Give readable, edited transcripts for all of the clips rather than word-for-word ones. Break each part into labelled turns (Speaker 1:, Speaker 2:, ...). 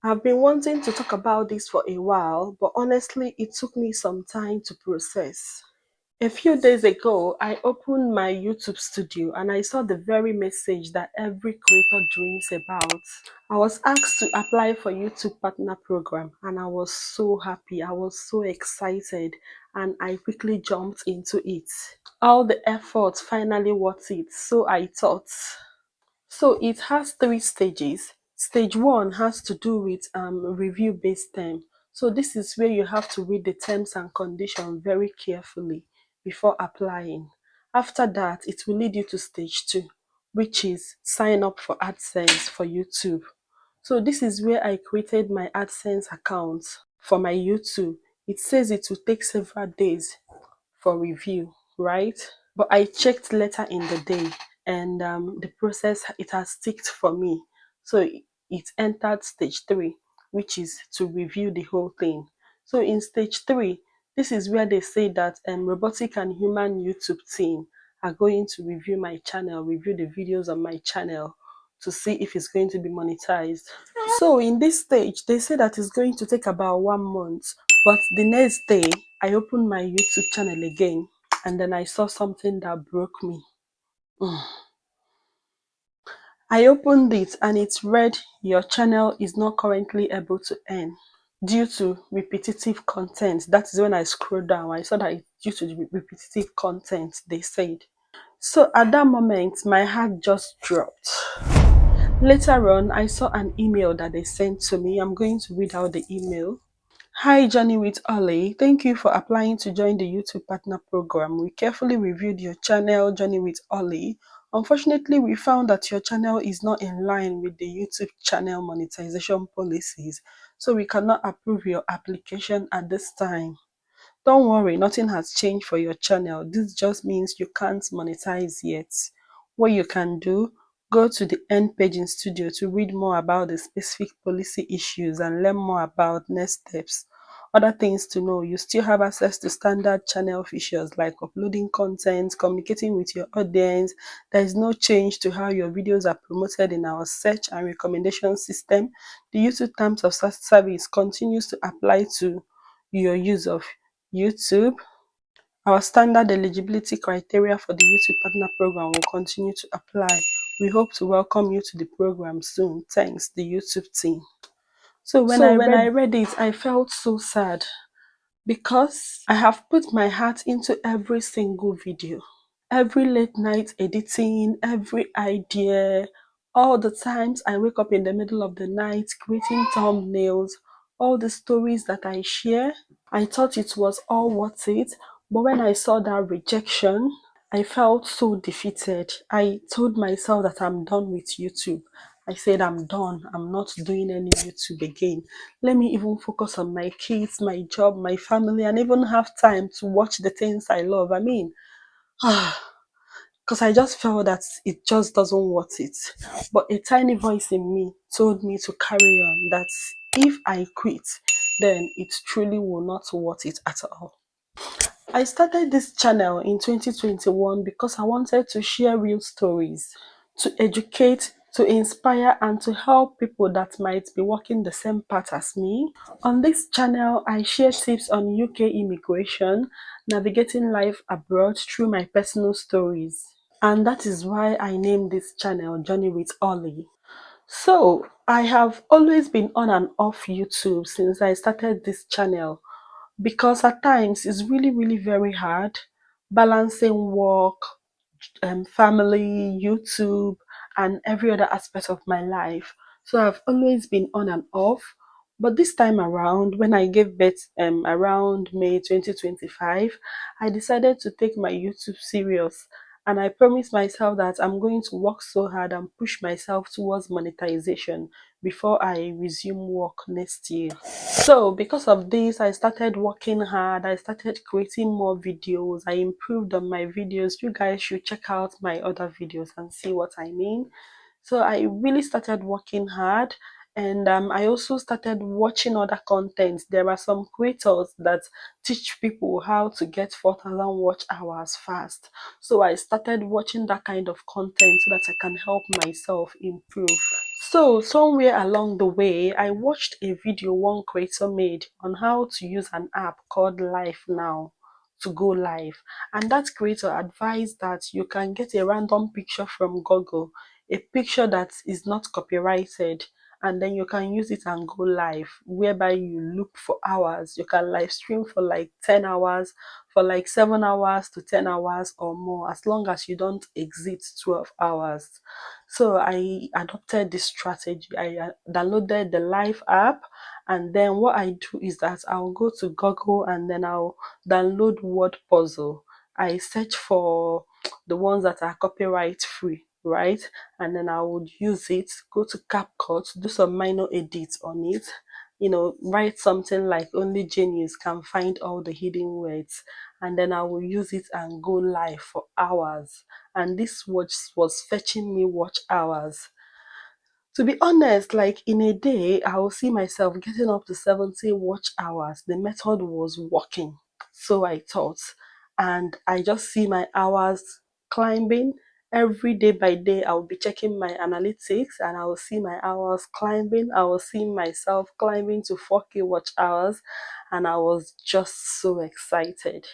Speaker 1: I've been wanting to talk about this for a while, but honestly, it took me some time to process. A few days ago, I opened my YouTube studio and I saw the very message that every creator dreams about. I was asked to apply for YouTube Partner Program and I was so happy. I was so excited and I quickly jumped into it. All the effort finally worth it, so I thought. So it has three stages. Stage one has to do with review based term. So this is where you have to read the terms and conditions very carefully before applying. After that, it will lead you to stage two, which is sign up for AdSense for YouTube. So this is where I created my AdSense account for my YouTube. It says it will take several days for review, right? But I checked later in the day and the process, it has ticked for me. So it entered stage three, which is to review the whole thing. So in stage three, this is where they say that robotic and human YouTube team are going to review my channel, review the videos on my channel to see if it's going to be monetized. So in this stage, they say that it's going to take about 1 month. But the next day, I opened my YouTube channel again and then I saw something that broke me. I opened it and it read, your channel is not currently able to earn due to repetitive content. That is when I scrolled down. I saw that it's due to the repetitive content, they said. So at that moment, my heart just dropped. Later on, I saw an email that they sent to me. I'm going to read out the email. Hi, Johnny with Ollie. Thank you for applying to join the YouTube Partner Program. We carefully reviewed your channel, Johnny with Ollie. Unfortunately, we found that your channel is not in line with the YouTube channel monetization policies, so we cannot approve your application at this time. Don't worry, nothing has changed for your channel. This just means you can't monetize yet. What you can do, go to the end page in Studio to read more about the specific policy issues and learn more about next steps. Other things to know, you still have access to standard channel features like uploading content, communicating with your audience. There is no change to how your videos are promoted in our search and recommendation system. The YouTube terms of service continues to apply to your use of YouTube. Our standard eligibility criteria for the YouTube Partner Program will continue to apply. We hope to welcome you to the program soon. Thanks, the YouTube team. So when I read it, I felt so sad because I have put my heart into every single video. Every late night editing, every idea, all the times I wake up in the middle of the night creating thumbnails, all the stories that I share, I thought it was all worth it. But when I saw that rejection, I felt so defeated. I told myself that I'm done with YouTube. I said, I'm done. I'm not doing any YouTube again. Let me even focus on my kids, my job, my family, and even have time to watch the things I love. I mean, because I just felt that it just doesn't worth it. But a tiny voice in me told me to carry on, that if I quit, then it truly will not worth it at all. I started this channel in 2021 because I wanted to share real stories, to educate, to inspire, and to help people that might be walking the same path as me. On this channel, I share tips on UK immigration, navigating life abroad through my personal stories. And that is why I named this channel Journey with Ollie. So I have always been on and off YouTube since I started this channel, because at times it's really very hard balancing work, family, YouTube, and every other aspect of my life. So I've always been on and off. But this time around, when I gave birth around May 2025, I decided to take my YouTube serious. And I promised myself that I'm going to work so hard and push myself towards monetization before I resume work next year. So because of this, I started working hard. I started creating more videos. I improved on my videos. You guys should check out my other videos and see what I mean. So I really started working hard, and I also started watching other content. There are some creators that teach people how to get 4,000 watch hours fast. So I started watching that kind of content so that I can help myself improve. So somewhere along the way, I watched a video one creator made on how to use an app called Live Now to go live. And that creator advised that you can get a random picture from Google, a picture that is not copyrighted, and then you can use it and go live, whereby you look for hours. You can live stream for like 10 hours, for like 7 hours to 10 hours or more, as long as you don't exceed 12 hours. So I adopted this strategy. I downloaded the Live app, and then what I do is that I'll go to Google and then I'll download word puzzle. I search for the ones that are copyright free, right? And then I would use it, go to CapCut, do some minor edits on it, write something like only genius can find all the hidden words, and then I will use it and go live for hours. And this was fetching me watch hours. To be honest, like in a day, I will see myself getting up to 70 watch hours. The method was working, so I thought. And I just see my hours climbing. Every day by day, I will be checking my analytics and I will see my hours climbing. I will see myself climbing to 4K watch hours. And I was just so excited.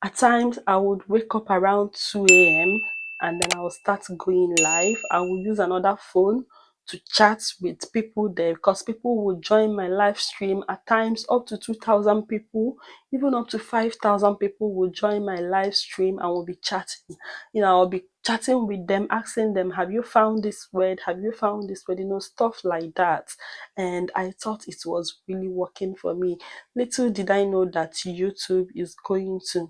Speaker 1: At times, I would wake up around 2 a.m. and then I will start going live. I will use another phone to chat with people there, because people will join my live stream. At times, up to 2,000 people, even up to 5,000 people will join my live stream and will be chatting. I'll be chatting with them, asking them, have you found this word? Have you found this word? Stuff like that. And I thought it was really working for me. Little did I know that YouTube is going to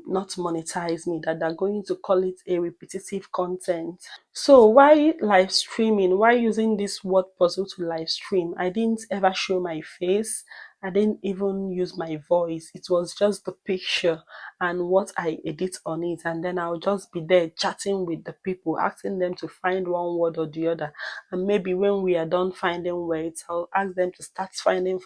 Speaker 1: not monetize me, that they're going to call it a repetitive content. So why live streaming? Why using this word puzzle to live stream? I didn't ever show my face. I didn't even use my voice. It was just the picture and what I edit on it, and then I'll just be there chatting with the people, asking them to find one word or the other. And maybe when we are done finding words, I'll ask them to start looking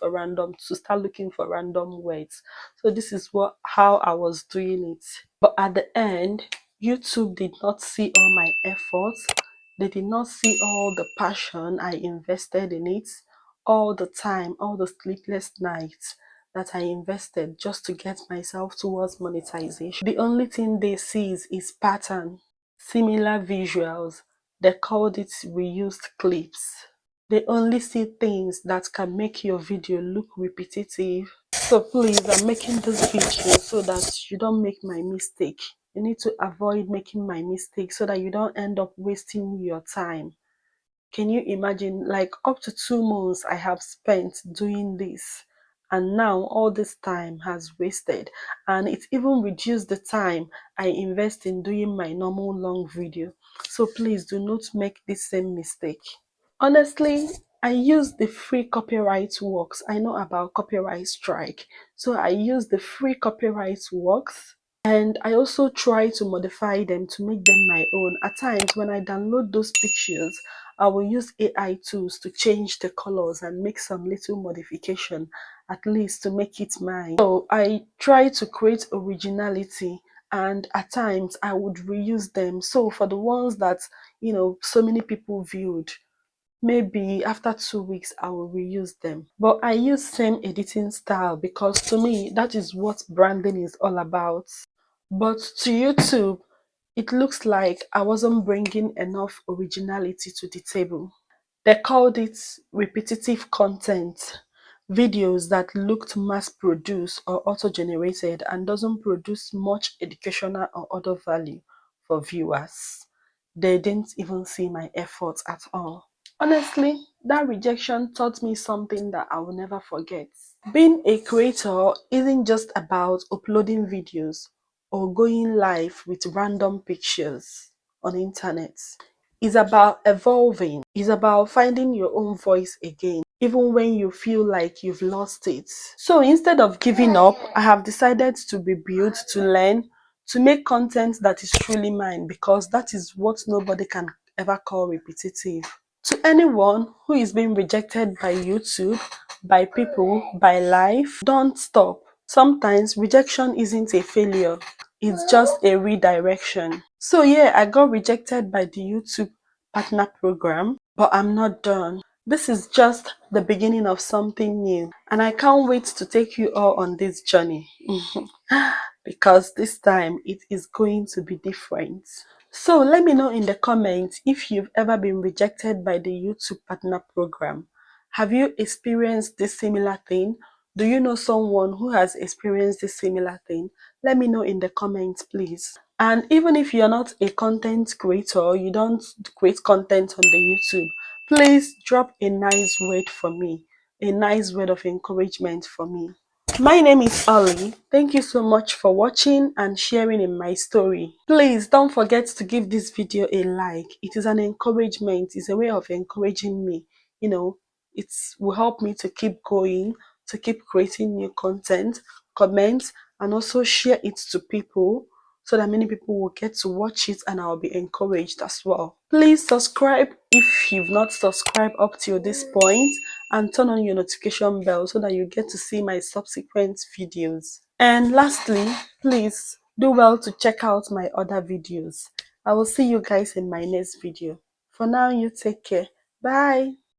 Speaker 1: for random words. So this is how I was doing it. But at the end, YouTube did not see all my efforts. They did not see all the passion I invested in it, all the time, all the sleepless nights that I invested just to get myself towards monetization. The only thing they see is pattern, similar visuals. They called it reused clips. They only see things that can make your video look repetitive. So please, I'm making this video so that you don't make my mistake. You need to avoid making my mistake so that you don't end up wasting your time. Can you imagine, like up to 2 months I have spent doing this, and now all this time has wasted, and it even reduced the time I invest in doing my normal long video. So please do not make this same mistake. Honestly, I use the free copyright works. I know about copyright strike. So I use the free copyright works, and I also try to modify them to make them my own. At times when I download those pictures, I will use AI tools to change the colors and make some little modification, at least to make it mine. So I try to create originality, and at times I would reuse them. So for the ones that, so many people viewed, maybe after 2 weeks I will reuse them. But I use same editing style because to me that is what branding is all about. But to YouTube, it looks like I wasn't bringing enough originality to the table. They called it repetitive content, videos that looked mass-produced or auto-generated and doesn't produce much educational or other value for viewers. They didn't even see my efforts at all. Honestly, that rejection taught me something that I will never forget. Being a creator isn't just about uploading videos or going live with random pictures on the internet. It's about evolving. It's about finding your own voice again, even when you feel like you've lost it. So instead of giving up, I have decided to rebuild, to learn, to make content that is truly mine, because that is what nobody can ever call repetitive. To anyone who is being rejected by YouTube, by people, by life, don't stop. Sometimes rejection isn't a failure, it's just a redirection. So yeah, I got rejected by the YouTube partner program. But I'm not done. This is just the beginning of something new, and I can't wait to take you all on this journey because this time it is going to be different. So let me know in the comments if you've ever been rejected by the YouTube Partner Program. Have you experienced this similar thing? Do you know someone who has experienced this similar thing? Let me know in the comments, please. And even if you're not a content creator, you don't create content on the YouTube, please drop a nice word for me, a nice word of encouragement for me. My name is Ollie. Thank you so much for watching and sharing in my story. Please don't forget to give this video a like. It is an encouragement. It's a way of encouraging me. You know, it will help me to keep going, to keep creating new content, comment, and also share it to people so that many people will get to watch it and I'll be encouraged as well. Please subscribe if you've not subscribed up till this point, and turn on your notification bell so that you get to see my subsequent videos. And lastly, please do well to check out my other videos. I will see you guys in my next video. For now, you take care. Bye.